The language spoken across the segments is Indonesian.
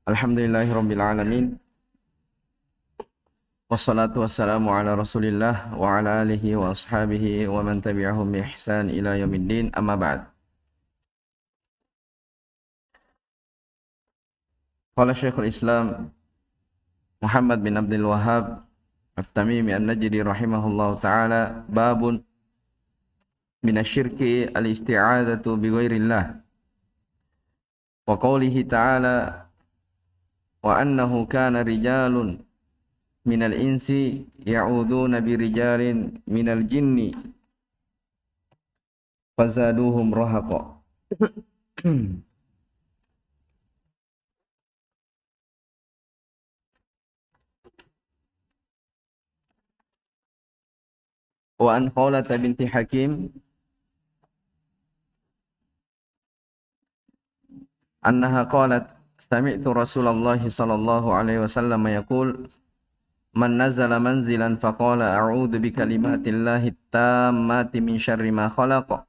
Alhamdulillahirabbil alamin. Wassalatu wassalamu ala Rasulillah wa ala alihi wa ashabihi wa man tabi'ahum bi ihsan ila yaumiddin. Amma ba'd. Qala Syekhul Islam Muhammad bin Abdul Wahhab At-Tamimi An-Najdi rahimahullahu taala, babun minasyirki al-isti'adzatu bi ghairillah. Wa qawlihi ta'ala wa annahu kana rijalun minal insi ya'uduna bi rijalin minal jinni fazaduhum rahaqa. Wa an Khawlata binti Hakim annaha qalat sami'tu Rasulullah sallallahu alaihi wasallam yaqul man nazala manzilan faqala a'udzu bi kalimatillahi tammati min syarri ma khalaqa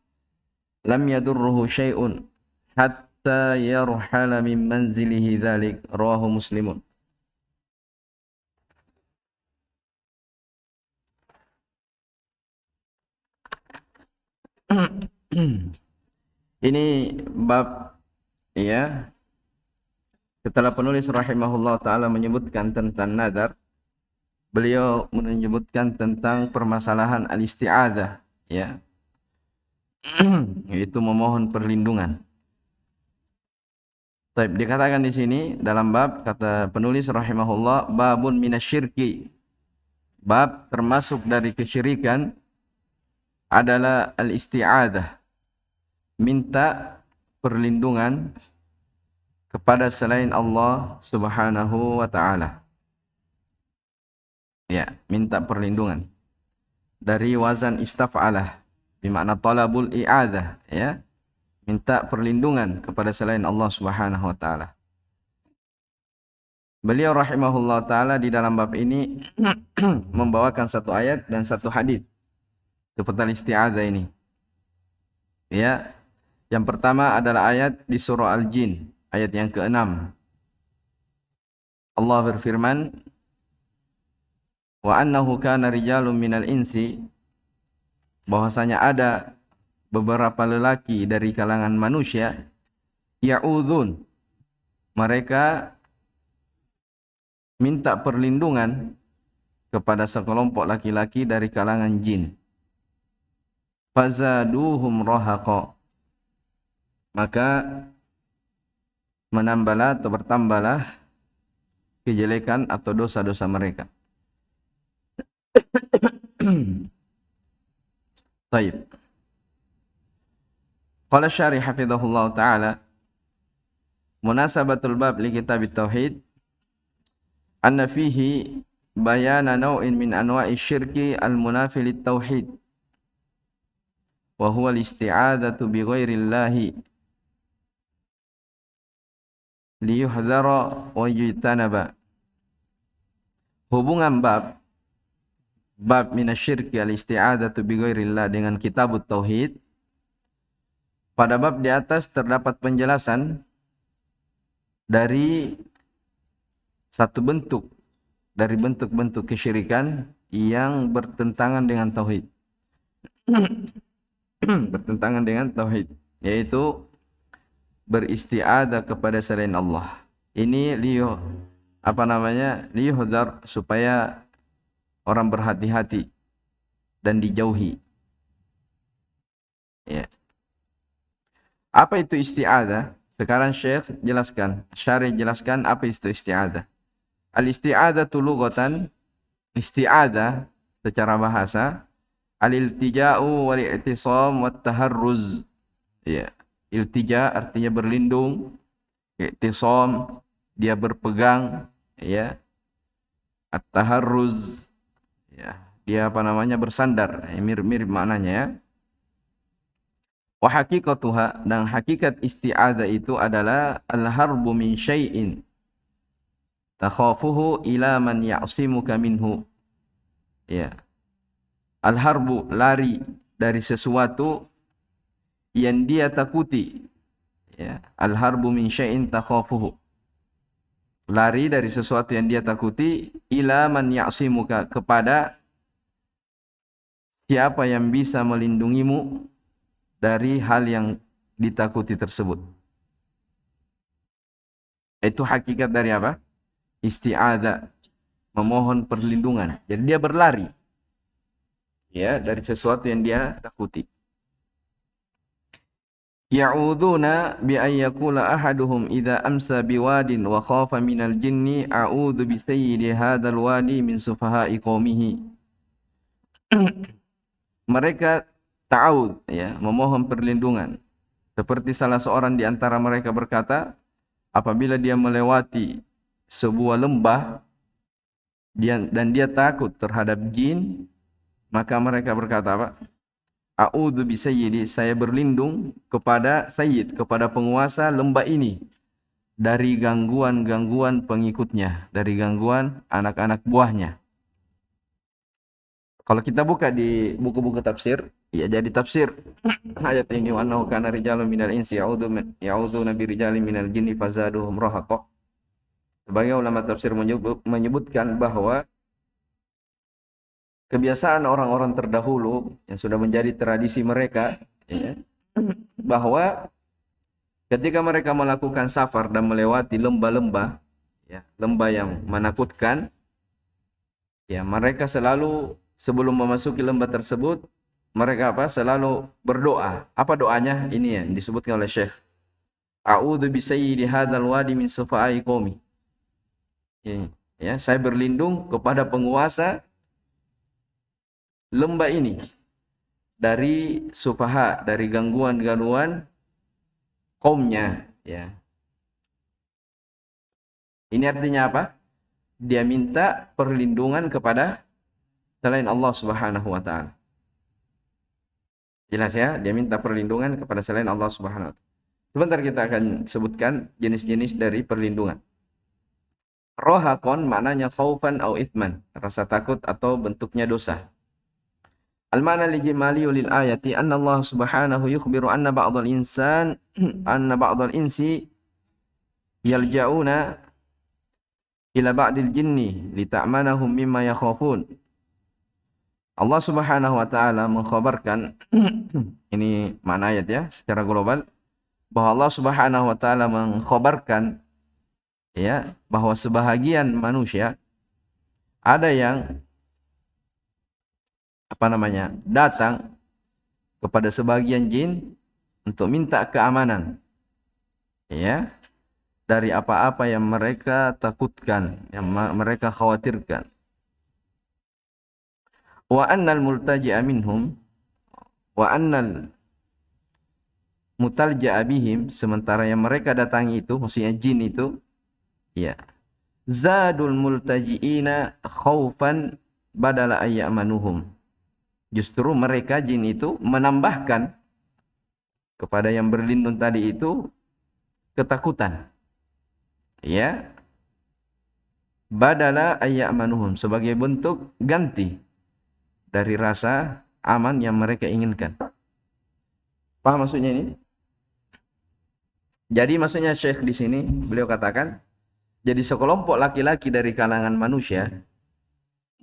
lam yadurruhu syai'un hatta yarhala min manzilihi dzalik, rawahu Muslimun. Ini bab, ya, setelah penulis rahimahullah ta'ala menyebutkan tentang nadar, beliau menyebutkan tentang permasalahan al-isti'adzah, ya, yaitu memohon perlindungan. Taib, dikatakan di sini dalam bab, kata penulis rahimahullah, babun minasyirki, bab termasuk dari kesyirikan adalah al-isti'adzah, minta perlindungan kepada selain Allah Subhanahu wa ta'ala. Ya, minta perlindungan. Dari wazan istaf'alah, bermakna talabul i'adzah, ya. Minta perlindungan kepada selain Allah Subhanahu wa ta'ala. Beliau rahimahullah ta'ala di dalam bab ini membawakan satu ayat dan satu hadis seputar isti'adzah ini. Ya, yang pertama adalah ayat di surah Al-Jin, ayat yang ke-6. Allah berfirman, wa annahu kana rijalun minal insi, bahwasanya ada beberapa lelaki dari kalangan manusia, ya'udhun, mereka minta perlindungan kepada sekelompok laki-laki dari kalangan jin. Fazaduhum rahaqa, maka menambahlah atau bertambahlah kejelekan atau dosa-dosa mereka. Baik. Qala syarih hafizahullah ta'ala, munasabatul bab li kitab tauhid anna fihi bayana naw'in min anwa'i syirki al-munafi lit-tauhid wa huwa al-isti'adzatu bi ghairillahi liyuhdhara wa yujtanaba. Hubungan bab minasyirki al-isti'adzatu bi ghairillah dengan kitabut tauhid, pada bab di atas terdapat penjelasan dari satu bentuk dari bentuk-bentuk kesyirikan yang bertentangan dengan tauhid. Bertentangan dengan tauhid, yaitu beristi'adzah kepada selain Allah. Ini liyuhdar, supaya orang berhati-hati dan dijauhi. Ya. Apa itu isti'adzah? Sekarang Syekh jelaskan, Syarih jelaskan apa itu isti'adzah. Al-isti'adzatu lughatan, isti'adzah secara bahasa, al-iltija'u wal-i'tisam wat-taharruz. Ya, iltija artinya berlindung, i'tisam dia berpegang, ya. At-taharruz, ya, dia bersandar, mirip-mirip maknanya, ya. Wa haqiqatuha, dan hakikat isti'adzah itu adalah al-harbu min syai'in takhafuhu ila man ya'simuka minhu. Ya. Al-harbu, lari dari sesuatu yang dia takuti. Ya. Al-harbu min syai'in takhafuhu. lari dari sesuatu yang dia takuti, ila man ya'simuka, kepada siapa yang bisa melindungimu dari hal yang ditakuti tersebut. Itu hakikat dari apa? Isti'adzah, memohon perlindungan. Jadi dia berlari ya dari sesuatu yang dia takuti. Ya'uduna bi an yaqula ahaduhum idza amsa biwadin wa khafa minal jinni a'udzu bi sayyidi hadzal wadi min sufaha'i qaumihi. Mereka ta'awud ya, memohon perlindungan. Seperti salah seorang di antara mereka berkata, apabila dia melewati sebuah lembah dan dia takut terhadap jin, maka mereka berkata apa? A'udzu bi sayyidi, saya berlindung kepada sayyid, kepada penguasa lembah ini dari gangguan-gangguan pengikutnya, dari gangguan anak-anak buahnya. Kalau kita buka di buku-buku tafsir, ya jadi tafsir ayat ini, wa annahu kana rijalun minal insi ya'udzu nabi rijalin minal jinni fazaduhum rahaqa. Sebagai ulama tafsir menyebutkan bahwa kebiasaan orang-orang terdahulu yang sudah menjadi tradisi mereka, ya, bahwa ketika mereka melakukan safar dan melewati lembah-lembah, ya, lembah yang menakutkan, ya, mereka selalu sebelum memasuki lembah tersebut, mereka apa? Selalu berdoa. Apa doanya? Ini yang disebutkan oleh Syekh. A'udzu bi sayyidi hadzal wadi min sufa'i qaumi. Ya, saya berlindung kepada penguasa lembah ini dari sufaha, dari gangguan-gangguan kaumnya, ya. Ini artinya apa? Dia minta perlindungan kepada selain Allah Subhanahu wa taala. Jelas ya, dia minta perlindungan kepada selain Allah Subhanahu wa taala. Sebentar kita akan sebutkan jenis-jenis dari perlindungan. Rohakon maknanya khaufan au ithman, rasa takut atau bentuknya dosa. Al-ma'na lijimali lil ayati anna Allah Subhanahu yukhbiru anna ba'dal insi yalja'una ila ba'dil jinni lita'manahum mimma yakhafun. Allah Subhanahu wa taala mengkhabarkan ini makna ayat ya secara global, bahwa Allah Subhanahu wa taala mengkhabarkan ya bahwa sebahagian manusia ada yang datang kepada sebagian jin untuk minta keamanan ya dari apa-apa yang mereka takutkan, yang mereka khawatirkan. Wa annal multaji'a minhum wa annal mutalja'a bihim, sementara yang mereka datangi itu maksudnya jin itu ya zadul multaji'ina khaufan badala ayyamanuhum. Justru mereka jin itu menambahkan kepada yang berlindung tadi itu ketakutan. Ya. Badala ayyamanuhum, sebagai bentuk ganti dari rasa aman yang mereka inginkan. Paham maksudnya ini? Jadi maksudnya Syekh di sini beliau katakan, jadi sekelompok laki-laki dari kalangan manusia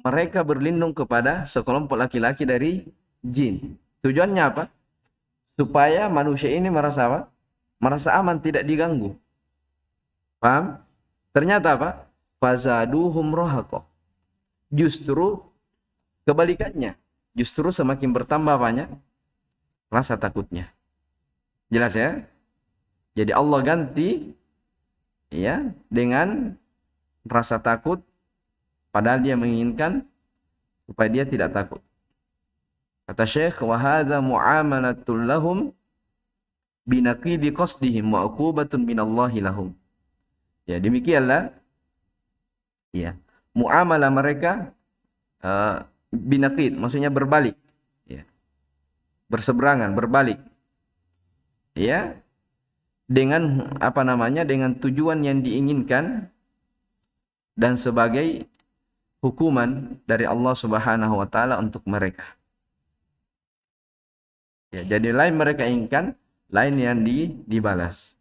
mereka berlindung kepada sekelompok laki-laki dari jin. Tujuannya apa? Supaya manusia ini merasa apa? Merasa aman, tidak diganggu. Paham? Ternyata apa? Fazaduhum rahaqa. Justru kebalikannya. Justru semakin bertambah banyak rasa takutnya. Jelas ya? Jadi Allah ganti ya dengan rasa takut, padahal dia menginginkan supaya dia tidak takut. Kata Syekh, wa hadza mu'amalatul lahum binaqidi qasdihim wa uqubatun minallahi lahum. Ya, demikianlah ya, muamalah mereka binaqid, maksudnya berbalik. Ya. Berseberangan, berbalik. Ya. Dengan dengan tujuan yang diinginkan dan sebagai hukuman dari Allah Subhanahu wa taala untuk mereka. Ya, jadi lain mereka inginkan, lain yang dibalas.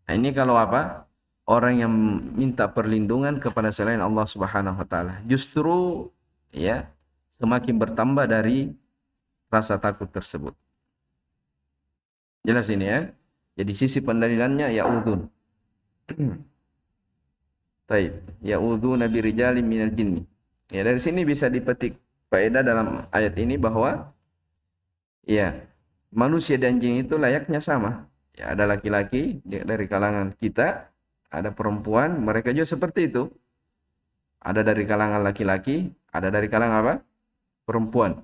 Nah, ini kalau apa? orang yang minta perlindungan kepada selain Allah Subhanahu wa taala. Justru ya semakin bertambah dari rasa takut tersebut. Jelas ini ya. Jadi sisi pendalilannya ya'udun. Taib. Ya'uduna birijalin minal jinni. Ya, dari sini bisa dipetik faedah dalam ayat ini bahwa ya manusia dan jin itu layaknya sama. Ya, ada laki-laki dari kalangan kita, ada perempuan, mereka juga seperti itu. Ada dari kalangan laki-laki, ada dari kalangan apa? Perempuan.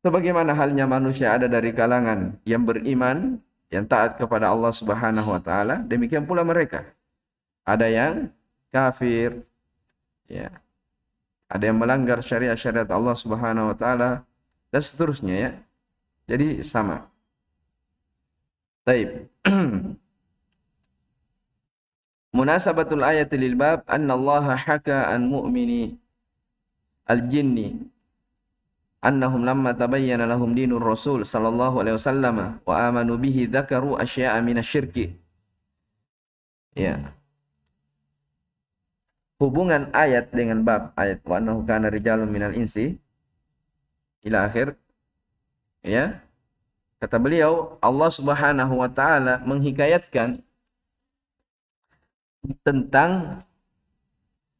Sebagaimana halnya manusia ada dari kalangan yang beriman, yang taat kepada Allah Subhanahu wa taala, demikian pula mereka. Ada yang kafir, ya. Ada yang melanggar syariat-syariat Allah Subhanahu wa taala dan seterusnya ya. Jadi sama. Taib. Munasabatul ayati lil bab anna Allah haka an mu'mini al-jinni annahum lamma tabayyana lahum dinur rasul sallallahu alaihi wasallam wa amanu bihi dzakaru asya'a minasyirki. Ya. Hubungan ayat dengan bab ayat wa annahu kana rijalun minal insi ila akhir. Ya. Kata beliau, Allah Subhanahu wa taala menghikayatkan tentang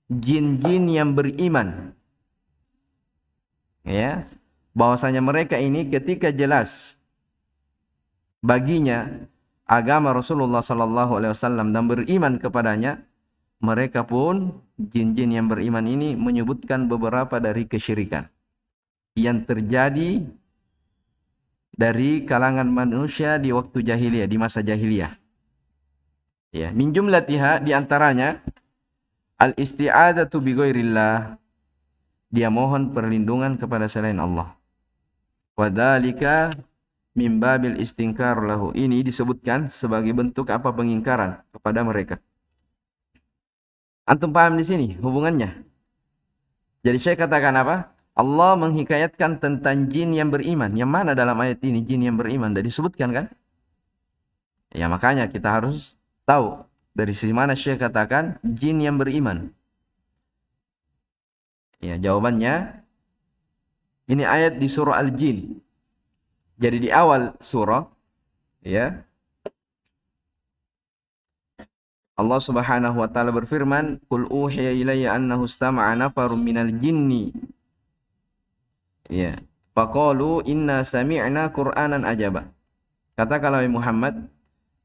jin-jin yang beriman. Ya, bahwasanya mereka ini ketika jelas baginya agama Rasulullah sallallahu alaihi wasallam dan beriman kepadanya, mereka pun jin-jin yang beriman ini menyebutkan beberapa dari kesyirikan yang terjadi dari kalangan manusia di waktu jahiliyah, di masa jahiliyah. Ya, min jumlatiha di antaranya al-isti'adzatu bi ghairillah. Dia mohon perlindungan kepada selain Allah. Wa dzalika min babil istinkar lahu. Ini disebutkan sebagai bentuk apa? Pengingkaran kepada mereka. Antum paham di sini hubungannya? Jadi saya katakan apa? Allah menghikayatkan tentang jin yang beriman. Yang mana dalam ayat ini jin yang beriman? Tidak disebutkan kan? Ya makanya kita harus tahu dari sisi mana Syekh katakan jin yang beriman. Ya jawabannya ini ayat di surah Al-Jin. Jadi di awal surah ya Allah Subhanahu wa taala berfirman, "Qul uhiya ilayya annahu istama'a nafarun minal jinni." Ya. Faqalu inna sami'na Qur'anan ajaba. Katakanlah Muhammad,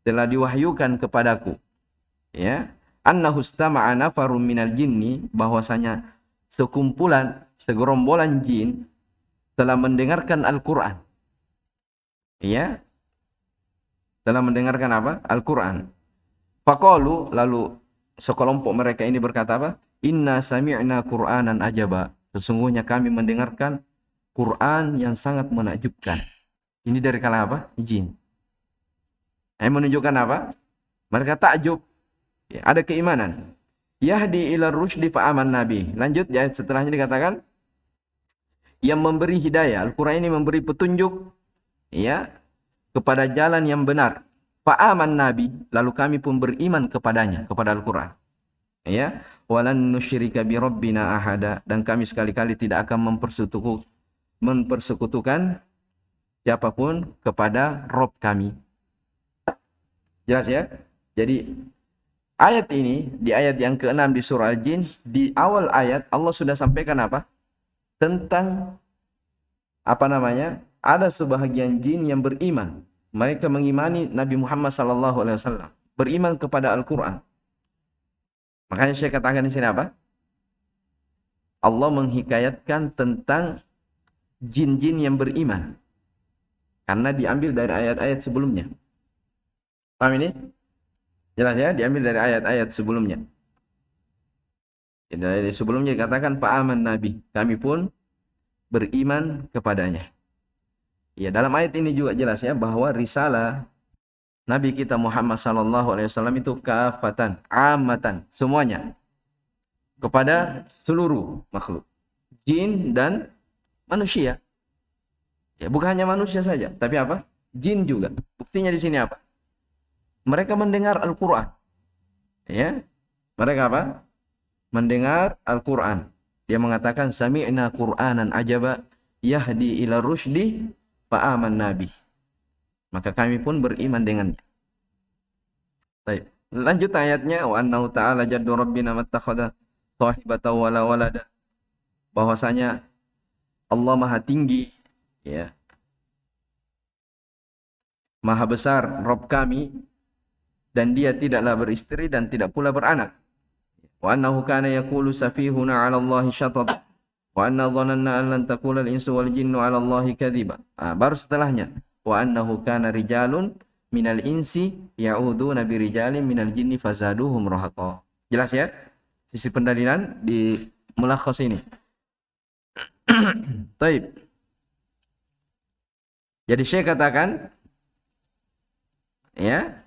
telah diwahyukan kepadaku ya, annahu istama'a nafarun minal jinni, bahwasanya segerombolan jin telah mendengarkan Al-Qur'an. Ya. Telah mendengarkan apa? Al-Qur'an. Faqalu, lalu sekelompok mereka ini berkata apa? Inna sami'na Qur'anan ajaba. Sesungguhnya kami mendengarkan Quran yang sangat menakjubkan. Ini dari kalangan apa? Jin. Yang menunjukkan apa? Mereka takjub. Ya, ada keimanan. Yahdi ila rusydi fa'aman nabi. Lanjut ya, setelahnya dikatakan yang memberi hidayah. Al-Quran ini memberi petunjuk ya kepada jalan yang benar. Fa'aman nabi, lalu kami pun beriman kepadanya, kepada Al-Quran. Ya, walan nusyrika bi rabbina ahada, dan kami sekali-kali tidak akan mempersekutukan siapapun kepada Rob kami. Jelas ya? Jadi ayat ini di ayat yang ke-6 di surah Al-Jin, di awal ayat Allah sudah sampaikan apa? Tentang apa namanya? Ada sebahagian jin yang beriman. Mereka mengimani Nabi Muhammad sallallahu alaihi wasallam, beriman kepada Al-Qur'an. Makanya saya katakan di sini apa? Allah menghikayatkan tentang jin-jin yang beriman. Karena diambil dari ayat-ayat sebelumnya. Paham ini? Jelas ya? Diambil dari ayat-ayat sebelumnya. Dari sebelumnya dikatakan fa'aman nabi. Kami pun beriman kepadanya. Ya, dalam ayat ini juga jelas ya bahwa risalah Nabi kita Muhammad sallallahu alaihi wasallam itu kafatan, amatan, semuanya kepada seluruh makhluk, jin dan manusia. Ya, bukan hanya manusia saja, tapi apa? Jin juga. Buktinya di sini apa? Mereka mendengar Al-Qur'an. Ya, mereka apa? Mendengar Al-Quran. Dia mengatakan sami'na Qur'anan ajaba yahdi ila rusydi fa'amanna bih. Maka kami pun beriman dengannya. Baik. Lanjut ayatnya, wa annahu ta'ala jaddu rabbina mattakhadha sahibatan wala walada. Bahwasanya Allah Maha Tinggi, ya, Maha Besar Rabb kami, dan dia tidaklah beristri dan tidak pula beranak. Wa annahu kana yaqulu safihuna 'ala Allahi syatata wa anna dhananna an lan taqula al-insu wal jinnu 'ala Allahi kadhiba. Baru setelahnya, wa annahu kana rijalun minal insi ya'uduna bi rijalin minal jinni fazaduhum rahaqa. Jelas ya? Sisi pendalilan di mulakhas ini. Taib. Jadi Syekh katakan, ya,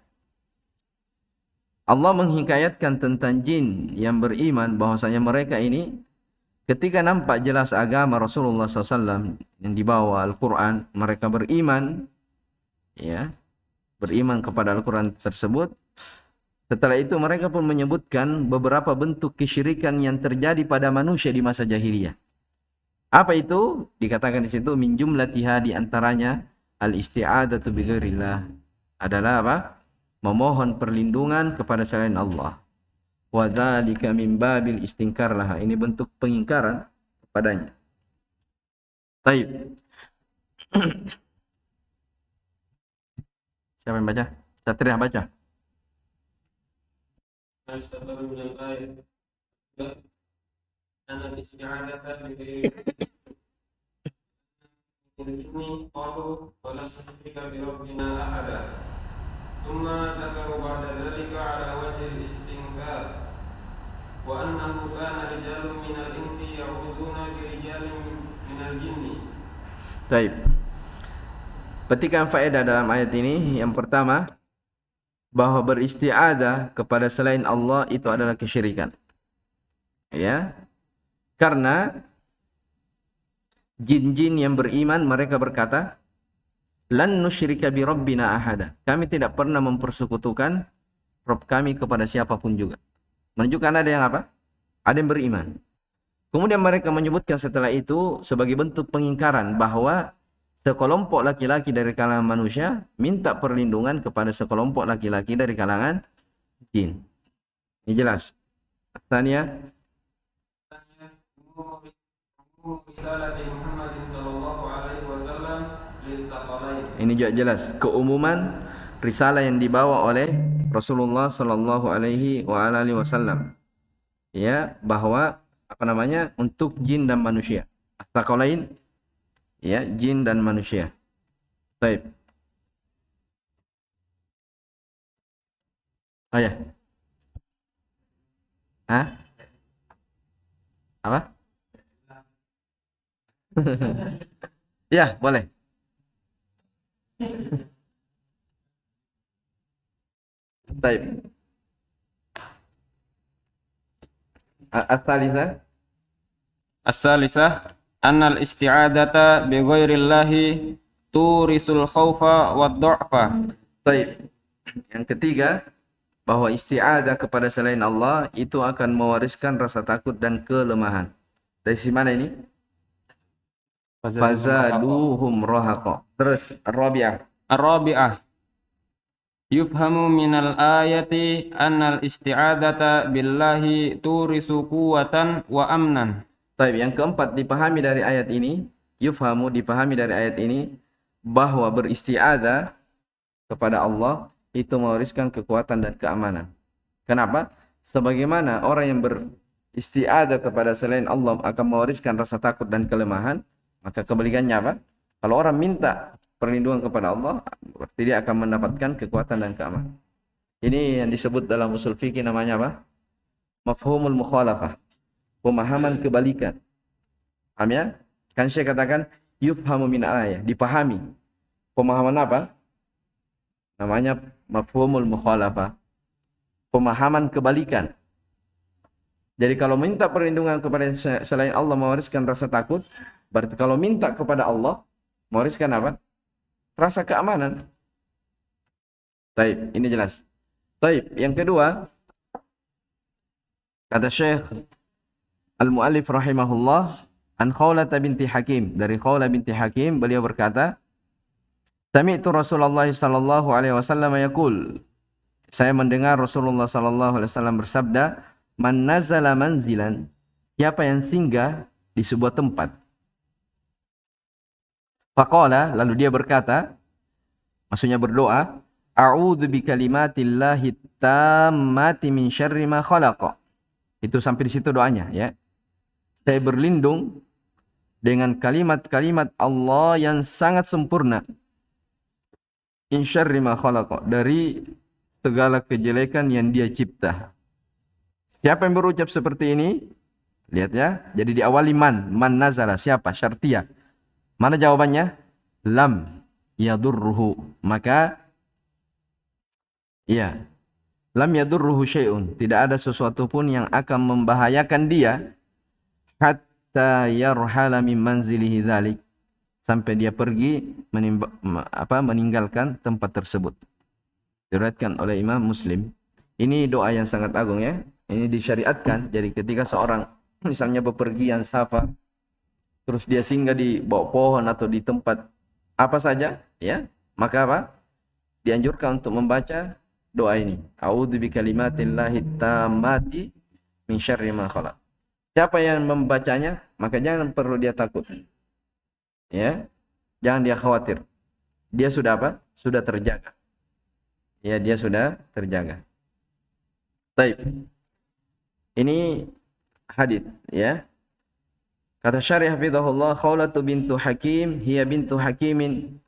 Allah menghikayatkan tentang jin yang beriman bahwasanya mereka ini ketika nampak jelas agama Rasulullah SAW yang dibawa Al-Quran, mereka beriman, ya, beriman kepada Al-Quran tersebut. Setelah itu mereka pun menyebutkan beberapa bentuk kesyirikan yang terjadi pada manusia di masa jahiliyah. Apa itu? Dikatakan di situ min jumlatiha, di antaranya al-isti'adatu bi ghairillah, adalah apa? Memohon perlindungan kepada selain Allah. Wa dzalika min babil istinkar laha. Ini bentuk pengingkaran kepadanya. Baik. Siapa yang baca? Satria baca. ثم ذكروا بعد ذلك على وجه الاستنكار وأنه كان رجال من الإنس يعوذون برجال من الجن. Baik. Petikan faedah dalam ayat ini, yang pertama, bahwa beristiadah kepada selain Allah itu adalah kesyirikan. Ya. Karena jin-jin yang beriman mereka berkata, lan nusyrika bi rabbina ahada. Kami tidak pernah mempersekutukan Rabb kami kepada siapapun juga. Menunjukkan ada yang apa? Ada yang beriman. Kemudian mereka menyebutkan setelah itu sebagai bentuk pengingkaran bahwa sekelompok laki-laki dari kalangan manusia minta perlindungan kepada sekelompok laki-laki dari kalangan jin. Ini jelas. Tanya. Ini juga jelas keumuman risalah yang dibawa oleh Rasulullah sallallahu alaihi wasallam. Ya, bahwa apa namanya? Untuk jin dan manusia. Tsaqalain, ya, jin dan manusia. Baik. Oh ya. Hah? Apa? Ya, boleh. Baik. As-salisah. As-salisah annal isti'adata bi ghairillahi turisul khaufa wad du'fa. Baik. Yang ketiga, bahwa isti'adah kepada selain Allah itu akan mewariskan rasa takut dan kelemahan. Dari sisi mana ini? Fazaduhum rahaqa. Terus Ar-Rabi'ah. Ar-rabi'ah yufhamu minal ayati annal isti'adata billahi turisu quwwatan wa amnan. Baik, yang keempat dipahami dari ayat ini, dipahami dari ayat ini bahwa beristi'adah kepada Allah itu mewariskan kekuatan dan keamanan. Kenapa? Sebagaimana orang yang beristi'adah kepada selain Allah akan mewariskan rasa takut dan kelemahan, maka kebalikannya apa? Kalau orang minta perlindungan kepada Allah, berarti dia akan mendapatkan kekuatan dan keamanan. Ini yang disebut dalam usul fikih namanya apa? Mafhumul mukhalafah. Pemahaman kebalikan. Paham ya? Kan saya katakan yufhamu min ayat, dipahami. Pemahaman apa? Namanya mafhumul mukhalafah. Pemahaman kebalikan. Jadi kalau minta perlindungan kepada selain Allah mewariskan rasa takut, berarti kalau minta kepada Allah mewariskan apa? Rasa keamanan. Baik, ini jelas. Baik, yang kedua, Kata Syekh Al-Mu'allif rahimahullah, an Khawlah binti Hakim, dari Khawlah binti Hakim, beliau berkata, Sami'tu Rasulullah sallallahu alaihi wasallam yaqul, saya mendengar Rasulullah sallallahu alaihi wasallam bersabda, man nazala manzilan, siapa yang singgah di sebuah tempat. Faqala, lalu dia berkata, maksudnya berdoa, a'udzu bikalimatillahi tammati min syarri ma khalaqa. Itu sampai di situ doanya, ya. Saya berlindung dengan kalimat-kalimat Allah yang sangat sempurna. Min syarri ma khalaqa, dari segala kejelekan yang Dia cipta. Siapa yang berucap seperti ini? Lihat ya. Jadi diawali man nazala, siapa? Syartiyah. Mana jawabannya? Lam yadurruhu. Maka ya, lam yadurruhu syai'un, tidak ada sesuatu pun yang akan membahayakan dia hatta yarhala min manzilihi dzalik, sampai dia pergi meninggalkan tempat tersebut. Diriwayatkan oleh Imam Muslim. Ini doa yang sangat agung ya. Ini disyariatkan. Jadi ketika seorang misalnya bepergian safar, terus dia singgah di bawah pohon atau di tempat apa saja, ya, maka apa? Dianjurkan untuk membaca doa ini. A'udzu bikalimatillahi tammati min syarri ma khalaq. Siapa yang membacanya, maka jangan perlu dia takut. Ya. Jangan dia khawatir. Dia sudah apa? Sudah terjaga. Ya, dia sudah terjaga. Baik. Ini hadis, ya. Kata Syarih hafizahullah, Khawlah bintu Hakim hiya bintu Hakimin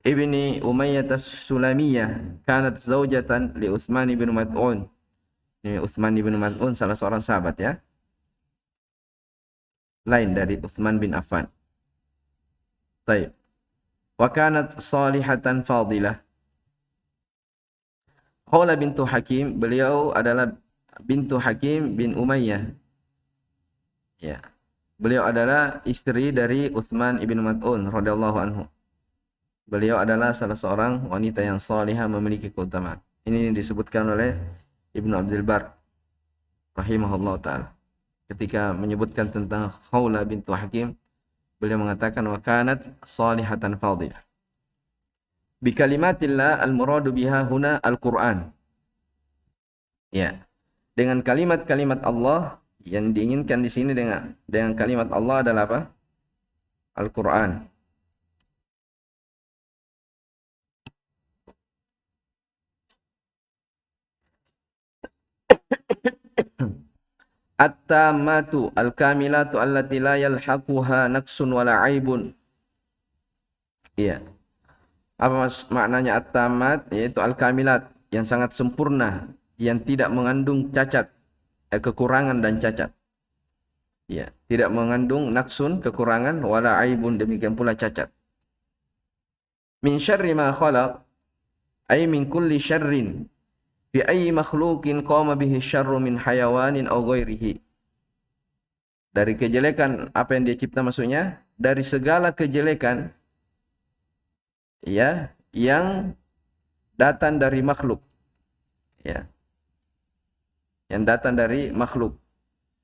ibni Umayyah as-Sulamiyah, kanat zaujatan li Utsman bin Mad'un. Ini Utsman bin Mad'un salah seorang sahabat ya. Lain dari Utsman bin Affan. Baik. Wa kanat salihatan fadilah. Khawlah bintu Hakim, beliau adalah bintu Hakim bin Umayyah. Ya. Beliau adalah istri dari Utsman ibn Mad'un radhiyallahu anhu. Beliau adalah salah seorang wanita yang salihah, memiliki keutamaan. Ini disebutkan oleh Ibnu Abdul Bar rahimahullah ta'ala. Ketika menyebutkan tentang Khawlah bintu Hakim, beliau mengatakan wa kanat salihatan fadilah. Bi kalimatillah al-muradu biha huna al-Qur'an. Ya. Dengan kalimat-kalimat Allah, yang diinginkan di sini dengan kalimat Allah adalah apa? Al-Qur'an. At-tammatu al-kamilatu allati la yalhaquha naqsun wala aibun. Iya. Apa maknanya at-tammat? Yaitu al-kamilat, yang sangat sempurna, yang tidak mengandung cacat, kekurangan dan cacat. Ya, tidak mengandung naqsun, kekurangan, wala aibun, demikian pula cacat. Min syarri ma khalaq, ay min kulli syarrin fi ayyi makhluqin qama bihi syarru min hayawanin aw ghairihi. Dari kejelekan apa yang dia cipta, maksudnya dari segala kejelekan ya yang datang dari makhluk. Ya. Yang datang dari makhluk.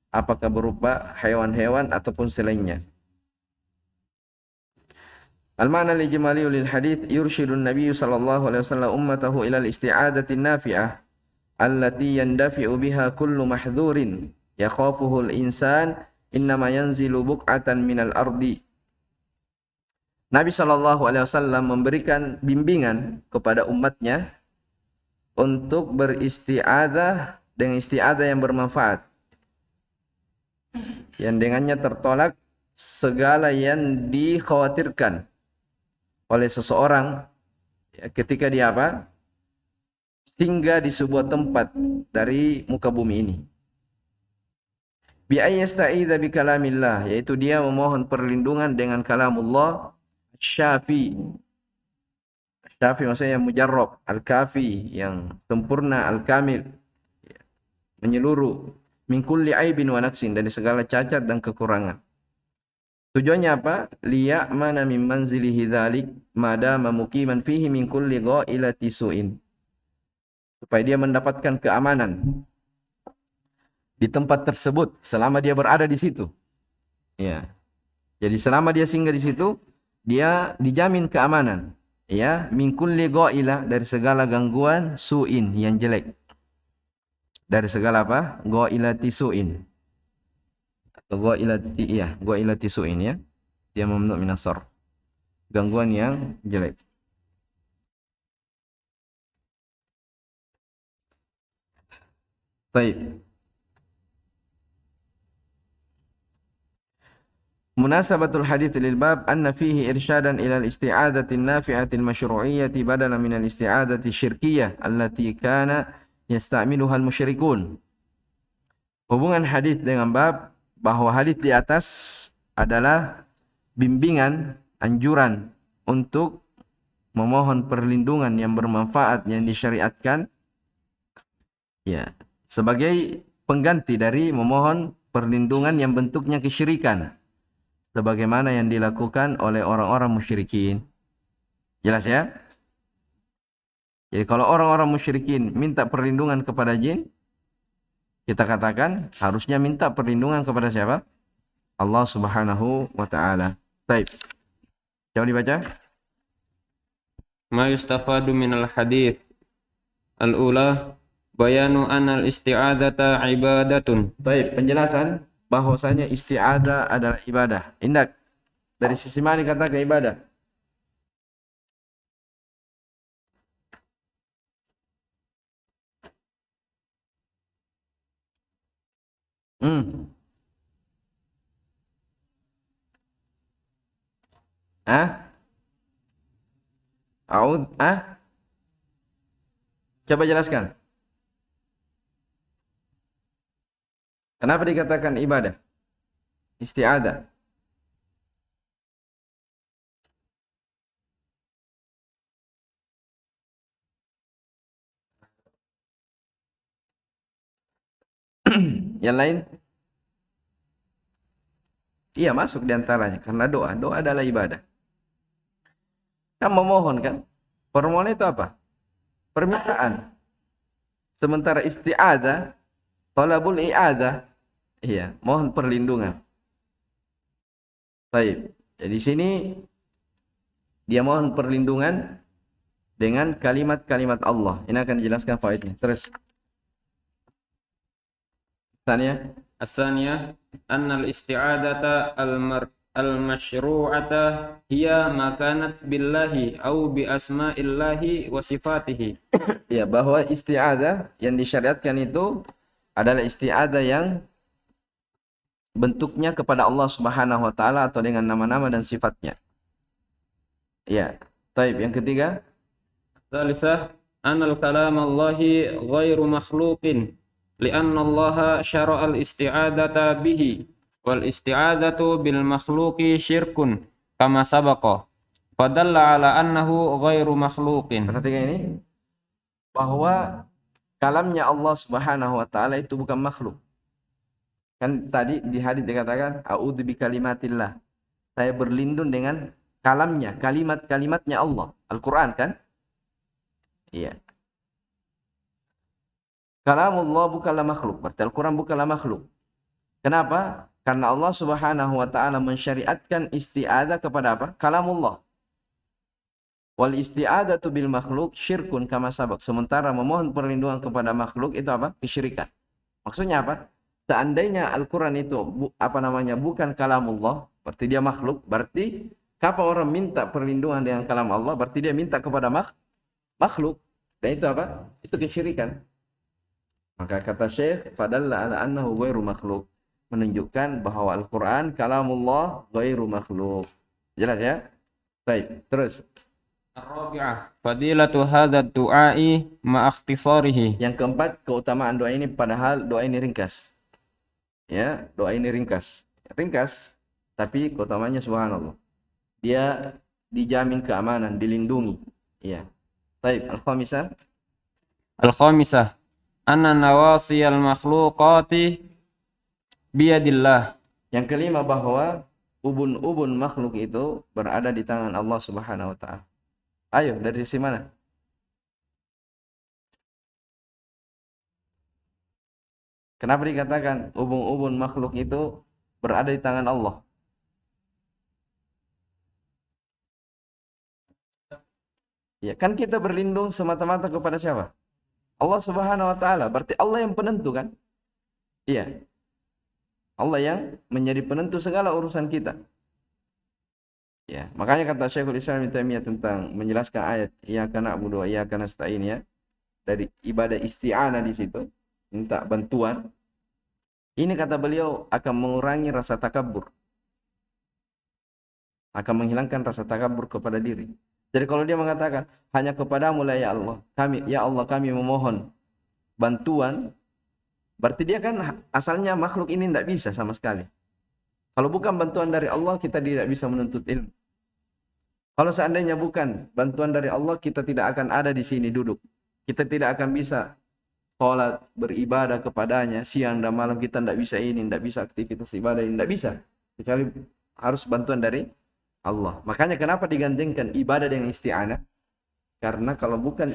Apakah berupa hewan-hewan ataupun selainnya. Al-ma'na al-ijmali lil hadits yurshidun Nabi sallallahu alaihi wasallam ummatahu ila al-isti'adati an-nafi'ah allati yandafi'u biha kullu mahdhurin yakhafuhu al-insan innama yanzilu buq'atan minal ardi. Nabi sallallahu alaihi wasallam memberikan bimbingan kepada umatnya untuk beristi'adzah dengan isti'adzah yang bermanfaat, yang dengannya tertolak segala yang dikhawatirkan oleh seseorang ya, ketika dia apa? Singgah di sebuah tempat dari muka bumi ini. Bi ayyasta'idza bi kalamillah, yaitu dia memohon perlindungan dengan kalamullah syafi. Syafi maksudnya yang mujarrab, al-kafi yang sempurna, al-kamil, menyeluruh, min kulli aibin wa naqsin, dari segala cacat dan kekurangan. Tujuannya apa? Liya'mana min manzilihi dzalik madama muqiman fihi min kulli ghailati su'in. Supaya dia mendapatkan keamanan di tempat tersebut selama dia berada di situ. Ya. Jadi selama dia singgah di situ, dia dijamin keamanan. Ya, min kulli ghailah, dari segala gangguan su'in yang jelek. Dari segala apa? Ghailati su'in. Atau ghailati su'in ya. Dia mamnu' min as-sarf. Gangguan yang jelek. Baik. Munasabatul hadits lil bab anna fihi irsyadan ila al-isti'adati an-nafi'ati al-masyru'iyyati badalan min al-isti'adati syirkiyyah allati kana yasta'miluha al-musyrikun. Hubungan hadis dengan bab bahwa hadis di atas adalah bimbingan, anjuran untuk memohon perlindungan yang bermanfaat yang disyariatkan, ya, sebagai pengganti dari memohon perlindungan yang bentuknya kesyirikan, sebagaimana yang dilakukan oleh orang-orang musyrikin. Jelas ya? Jadi kalau orang-orang musyrikin minta perlindungan kepada jin, kita katakan harusnya minta perlindungan kepada siapa? Allah Subhanahu wa taala. Baik. Coba dibaca. Ma yustafadu minal hadits. Al-ula bayanu anal isti'adata ibadatun. Baik, penjelasan bahwasanya isti'adah adalah ibadah. Indak. Dari sisi mana dikatakan ibadah? A'ud, Coba jelaskan. Kenapa dikatakan ibadah? Isti'adah. Yang lain? Iya, masuk diantaranya. Karena doa. Doa adalah ibadah. Kan memohon kan? Permohonan itu apa? Permintaan. Sementara isti'adah, talabul i'adah. Iya, mohon perlindungan. Baik. Jadi sini dia mohon perlindungan dengan kalimat-kalimat Allah. Ini akan dijelaskan faedahnya. Terus. Tanya. As-saniyah annal isti'adata al-masyru'ata hiya ma kanat billahi au bi asma'illahi wa sifatihi. Ya, bahwa isti'adah yang disyariatkan itu adalah isti'adah yang bentuknya kepada Allah Subhanahu wa taala atau dengan nama-nama dan sifatnya. Ya. Baik, yang ketiga. Tsalisah anal kalam Allahi ghairu makhluqin li'anna Allah syara'a al-isti'adata bihi wal isti'adatu bil makhluqi syirkun kama sabaqa fadalla ala annahu ghairu makhluqin. Perhatikan ini, bahwa kalamnya Allah Subhanahu wa taala itu bukan makhluk. Kan tadi di hadis dikatakan a'udzu bikalimatillah. Saya berlindung dengan kalamnya, kalimat-kalimatnya Allah. Al-Qur'an kan? Iya. Kalamullah bukanlah makhluk. Berarti Al-Quran bukanlah makhluk. Kenapa? Karena Allah Subhanahu wa taala mensyariatkan isti'adah kepada apa? Kalamullah. Wal isti'adatu bil makhluk syirkun kama sabaq. Sementara memohon perlindungan kepada makhluk itu apa? Kesyirikan. Maksudnya apa? Seandainya Al-Quran itu bukan kalamullah, berarti dia makhluk. Berarti kapan orang minta perlindungan dengan kalam Allah, berarti dia minta kepada makhluk. Dan itu apa? Itu kesyirikan. Maka kata Syekh, fadalla ala annahu ghairu makhluk, menunjukkan bahwa Al-Qur'an kalamullah ghairu makhluk. Jelas ya? Baik, terus. Ar-rabi'ah fadilatu hadzal du'a'i ma ikhtisarihi. Yang keempat, keutamaan doa ini padahal doa ini ringkas. Ya, doa ini ringkas. Ringkas, tapi keutamanya subhanallah. Dia dijamin keamanan, dilindungi. Ya. Baik, al-khamisah. Al-khamisah anna nawasiyal makhluqati biyadillah. Yang kelima, bahwa ubun-ubun makhluk itu berada di tangan Allah Subhanahu wa taala. Ayo, dari sisi mana? Kenapa dikatakan ubun-ubun makhluk itu berada di tangan Allah? Ya, kan kita berlindung semata-mata kepada siapa? Allah Subhanahu wa taala. Berarti Allah yang penentu kan? Iya. Allah yang menjadi penentu segala urusan kita. Ya, makanya kata Syekhul Islam Ibnu Taimiyah tentang menjelaskan ayat iyyaka na'budu wa iyyaka nasta'in ya. Dari ibadah isti'anah di situ, minta bantuan. Ini kata beliau akan mengurangi rasa takabur. Akan menghilangkan rasa takabur kepada diri. Jadi kalau dia mengatakan hanya kepadamu lah ya Allah kami memohon bantuan, berarti dia kan asalnya makhluk ini tidak bisa sama sekali. Kalau bukan bantuan dari Allah, kita tidak bisa menuntut ilmu. Kalau seandainya bukan bantuan dari Allah, kita tidak akan ada di sini duduk. Kita tidak akan bisa sholat, beribadah kepadanya, siang dan malam kita tidak bisa ini, tidak bisa aktivitas ibadah ini, tidak bisa. Kecuali harus bantuan dari Allah. Makanya kenapa digandengkan ibadah dengan isti'anah? Karena kalau bukan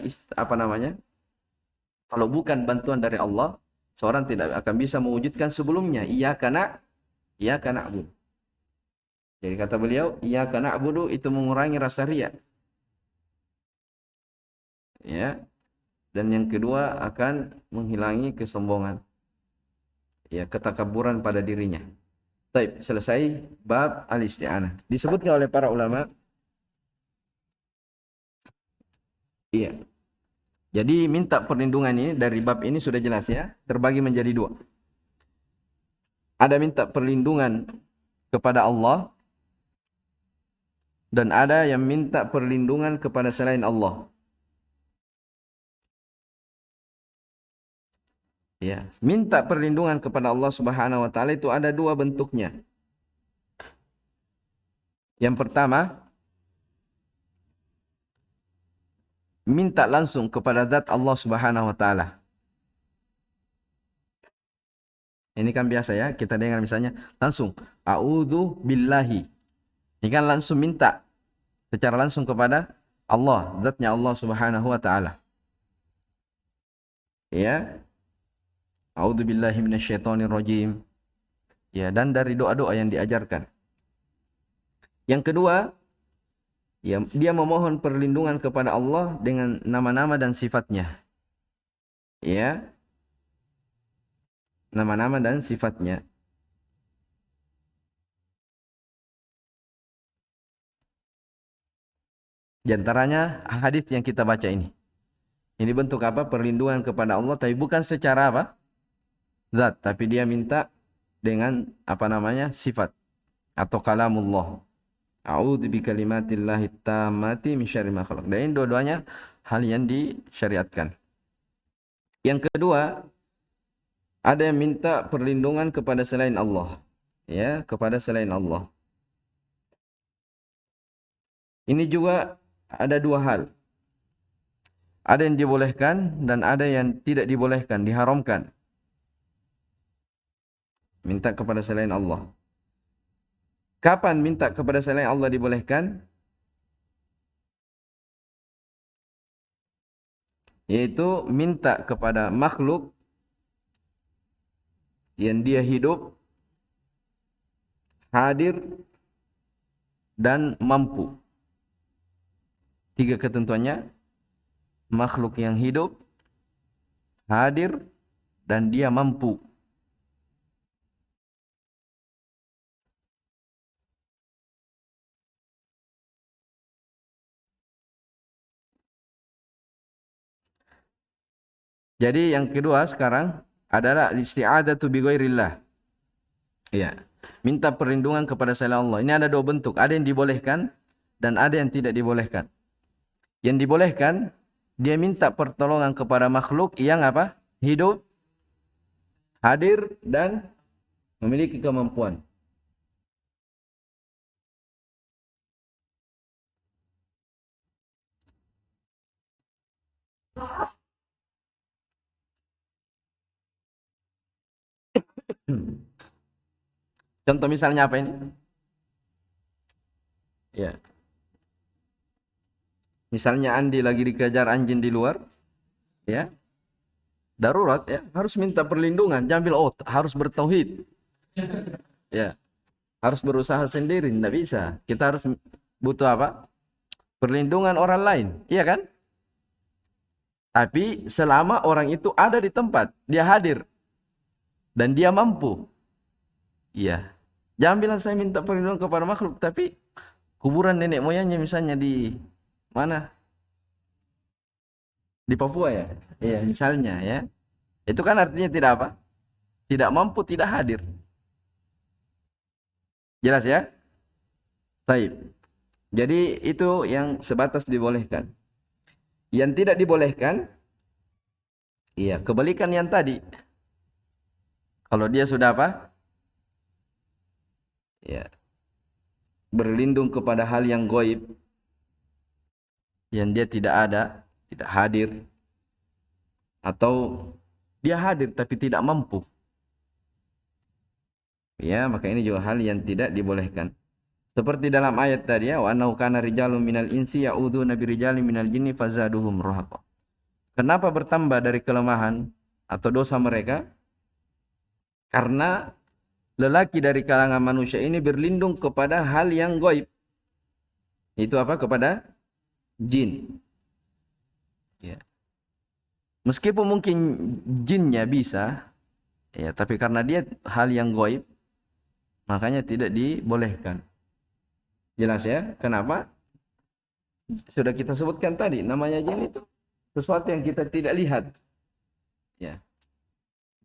kalau bukan bantuan dari Allah, seorang tidak akan bisa mewujudkan sebelumnya iyyaka na'budu. Jadi kata beliau, iyyaka na'budu itu mengurangi rasa riya. Ya. Dan yang kedua akan menghilangi kesombongan. Ya, ketakaburan pada dirinya. Baik, selesai bab al-isti'anah. Disebutkan oleh para ulama. Iya. Jadi minta perlindungan ini dari bab ini sudah jelas ya, terbagi menjadi dua. Ada minta perlindungan kepada Allah dan ada yang minta perlindungan kepada selain Allah. Ya, minta perlindungan kepada Allah Subhanahu wa taala itu ada dua bentuknya. Yang pertama, minta langsung kepada zat Allah Subhanahu wa taala. Ini kan biasa ya, kita dengar misalnya langsung a'udzu billahi. Ini kan langsung minta secara langsung kepada Allah, zatnya Allah Subhanahu wa taala. Ya. A'udzu billahi minasyaitonir rajim. Ya, dan dari doa-doa yang diajarkan. Yang kedua, ya, dia memohon perlindungan kepada Allah dengan nama-nama dan sifatnya. Ya. Nama-nama dan sifatnya. Di antaranya hadis yang kita baca ini. Ini bentuk apa? Perlindungan kepada Allah, tapi bukan secara apa? Zat, tapi dia minta dengan sifat atau kalamullah. A'udzu bikalimatillahi tammati min syarri ma khalaq. Dan ini dua-duanya hal yang disyariatkan. Yang kedua, ada yang minta perlindungan kepada selain Allah. Ya, kepada selain Allah. Ini juga ada dua hal. Ada yang dibolehkan dan ada yang tidak dibolehkan, diharamkan. Minta kepada selain Allah. Kapan minta kepada selain Allah dibolehkan? Yaitu minta kepada makhluk yang dia hidup, hadir, dan mampu. Tiga ketentuannya. Makhluk yang hidup, hadir, dan dia mampu. Jadi yang kedua sekarang adalah isti'adzatu bi ghairillah. Ya. Minta perlindungan kepada selain Allah. Ini ada dua bentuk. Ada yang dibolehkan dan ada yang tidak dibolehkan. Yang dibolehkan, dia minta pertolongan kepada makhluk yang apa? Hidup, hadir, dan memiliki kemampuan. Contoh misalnya apa ini? Ya. Misalnya Andi lagi dikejar anjing di luar, ya. darurat ya, harus minta perlindungan. Jangan bilang oh harus bertauhid. Ya, harus berusaha sendiri, tidak bisa. Kita harus butuh apa? Perlindungan orang lain, iya kan? Tapi selama orang itu ada di tempat, dia hadir dan dia mampu. Iya. Jangan bilang saya minta perlindungan kepada makhluk, tapi kuburan nenek moyangnya misalnya di mana? Di Papua ya? Iya, misalnya ya. Itu kan artinya tidak apa? Tidak mampu, tidak hadir. Jelas ya? Baik. Jadi itu yang sebatas dibolehkan. Yang tidak dibolehkan, iya, kebalikan yang tadi. Kalau dia sudah apa? Ya, berlindung kepada hal yang gaib, yang dia tidak ada, tidak hadir, atau dia hadir tapi tidak mampu. Ya, maka ini juga hal yang tidak dibolehkan. Seperti dalam ayat tadi ya, wa annahu kana rijalun minal insi ya'uduna birijalin minal jinni fazaduhum rahaqa. Kenapa bertambah dari kelemahan atau dosa mereka? Karena lelaki dari kalangan manusia ini berlindung kepada hal yang gaib. Itu apa? Kepada jin. Ya. Meskipun mungkin jinnya bisa, ya, tapi karena dia hal yang gaib, makanya tidak dibolehkan. Jelas ya? Kenapa? Sudah kita sebutkan tadi, namanya jin itu sesuatu yang kita tidak lihat. Ya.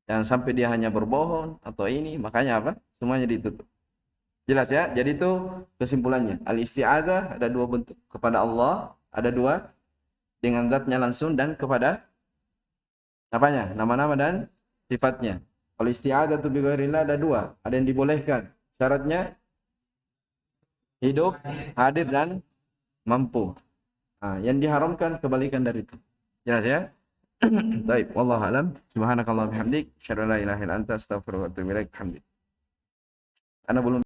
Jangan sampai dia hanya berbohong atau ini, makanya apa? Semuanya ditutup. Jelas ya? Jadi itu kesimpulannya. Al-isti'adzah ada dua bentuk. Kepada Allah ada dua, dengan zatnya langsung, dan kepada apanya? Nama-nama dan sifatnya. Kalau isti'adzah tu bi ghairillah ada dua, ada yang dibolehkan. Syaratnya hidup, hadir, dan mampu. Nah, yang diharamkan kebalikan dari itu. Jelas ya? Baik, wallahu alam. Subhanakallah bihamdik, asyhadu an la ilaha illa anta, astaghfiruka wa atubu ilaik. Hamdik. Ana belum